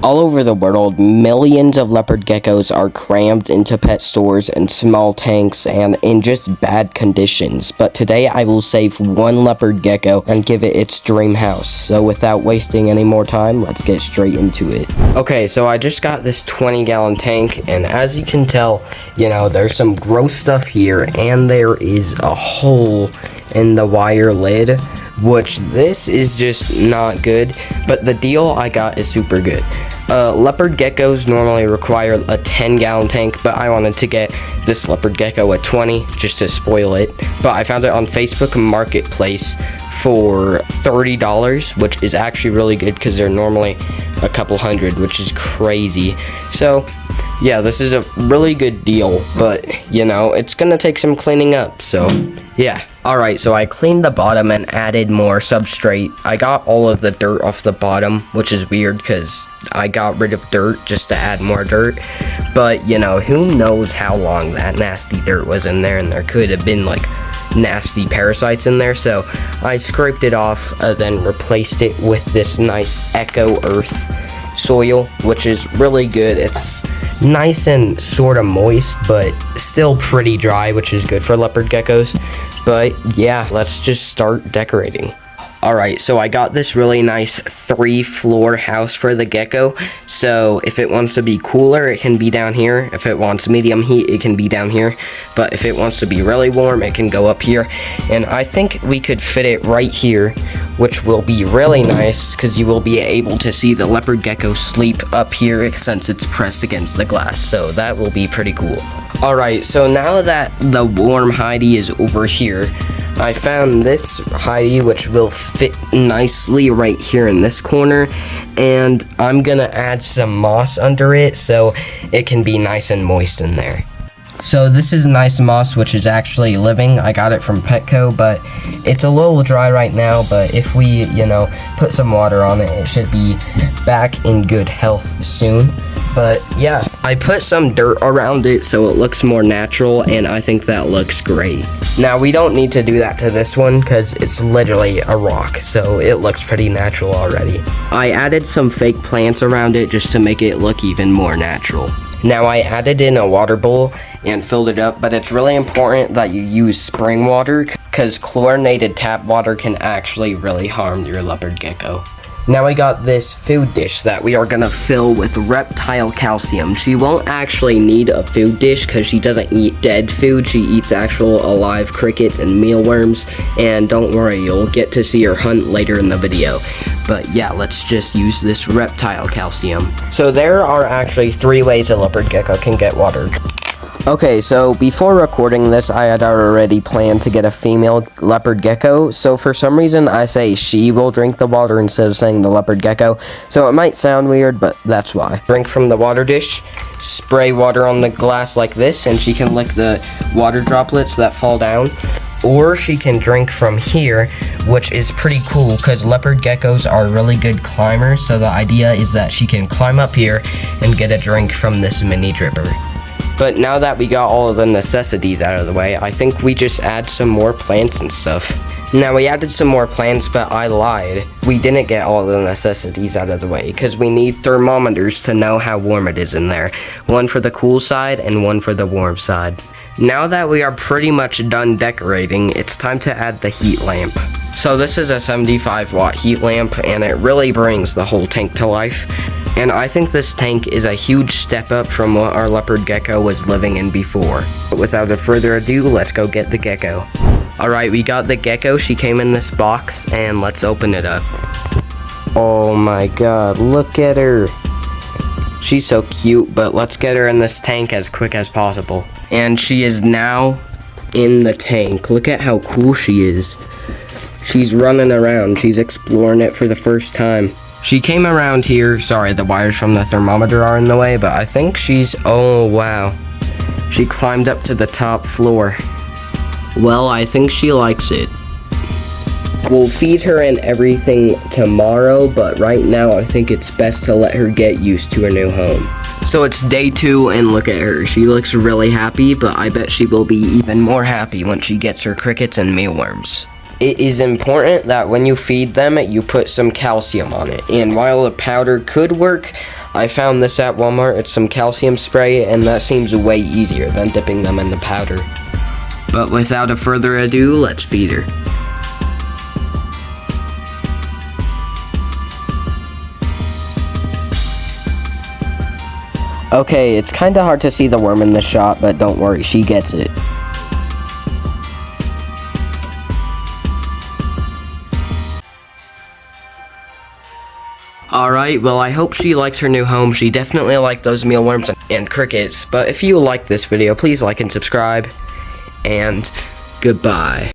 All over the world, millions of leopard geckos are crammed into pet stores in small tanks and in just bad conditions. But today I will save one leopard gecko and give it its dream house. So without wasting any more time, let's get straight into it. Okay, so I just got this 20-gallon tank, and as you can tell, there's some gross stuff here, and there is a hole in the wire lid, which this is just not good, but the deal I got is super good. Leopard geckos normally require a 10-gallon tank, but I wanted to get this leopard gecko at 20 just to spoil it. But I found it on Facebook Marketplace for $30, which is actually really good because they're normally a couple hundred, which is crazy. So yeah, this is a really good deal, but it's gonna take some cleaning up, so yeah. Alright, so I cleaned the bottom and added more substrate. I got all of the dirt off the bottom, which is weird because I got rid of dirt just to add more dirt. But, who knows how long that nasty dirt was in there, and there could have been, nasty parasites in there. So I scraped it off, then replaced it with this nice Echo Earth soil, which is really good. It's nice and sort of moist, but still pretty dry, which is good for leopard geckos. But yeah, let's just start decorating. Alright, so I got this really nice 3-floor house for the gecko. So if it wants to be cooler, it can be down here. If it wants medium heat, it can be down here. But if it wants to be really warm, it can go up here. And I think we could fit it right here, which will be really nice because you will be able to see the leopard gecko sleep up here since it's pressed against the glass. So that will be pretty cool. Alright, so now that the warm hidey is over here, I found this hidey which will fit nicely right here in this corner, and I'm gonna add some moss under it so it can be nice and moist in there. So this is nice moss, which is actually living. I got it from Petco, but it's a little dry right now, but if we, put some water on it, it should be back in good health soon. But yeah, I put some dirt around it so it looks more natural, and I think that looks great. Now, we don't need to do that to this one because it's literally a rock, so it looks pretty natural already. I added some fake plants around it just to make it look even more natural. Now, I added in a water bowl and filled it up, but it's really important that you use spring water because chlorinated tap water can actually really harm your leopard gecko. Now I got this food dish that we are gonna fill with reptile calcium. She won't actually need a food dish because she doesn't eat dead food. She eats actual alive crickets and mealworms. And don't worry, you'll get to see her hunt later in the video. But yeah, let's just use this reptile calcium. So there are actually 3 ways a leopard gecko can get water. Okay, so before recording this, I had already planned to get a female leopard gecko, so for some reason I say she will drink the water instead of saying the leopard gecko, so it might sound weird, but that's why. Drink from the water dish, spray water on the glass like this, and she can lick the water droplets that fall down. Or she can drink from here, which is pretty cool because leopard geckos are really good climbers, so the idea is that she can climb up here and get a drink from this mini dripper. But now that we got all of the necessities out of the way, I think we just add some more plants and stuff. Now, we added some more plants, but I lied. We didn't get all the necessities out of the way, because we need thermometers to know how warm it is in there. One for the cool side, and one for the warm side. Now that we are pretty much done decorating, it's time to add the heat lamp. So this is a 75-watt heat lamp, and it really brings the whole tank to life. And I think this tank is a huge step up from what our leopard gecko was living in before. But without further ado, let's go get the gecko. Alright, we got the gecko. She came in this box, and let's open it up. Oh my god, look at her. She's so cute, but let's get her in this tank as quick as possible. And she is now in the tank. Look at how cool she is. She's running around. She's exploring it for the first time. She came around here. Sorry, the wires from the thermometer are in the way, but I think she's... Oh, wow. She climbed up to the top floor. Well, I think she likes it. We'll feed her and everything tomorrow, but right now I think it's best to let her get used to her new home. So it's day 2, and look at her. She looks really happy, but I bet she will be even more happy when she gets her crickets and mealworms. It is important that when you feed them, you put some calcium on it. And while the powder could work, I found this at Walmart. It's some calcium spray, and that seems way easier than dipping them in the powder. But without a further ado, let's feed her. Okay, it's kinda hard to see the worm in the shot, but don't worry, she gets it. Alright, well I hope she likes her new home. She definitely liked those mealworms and crickets. But if you like this video, please like and subscribe. And goodbye.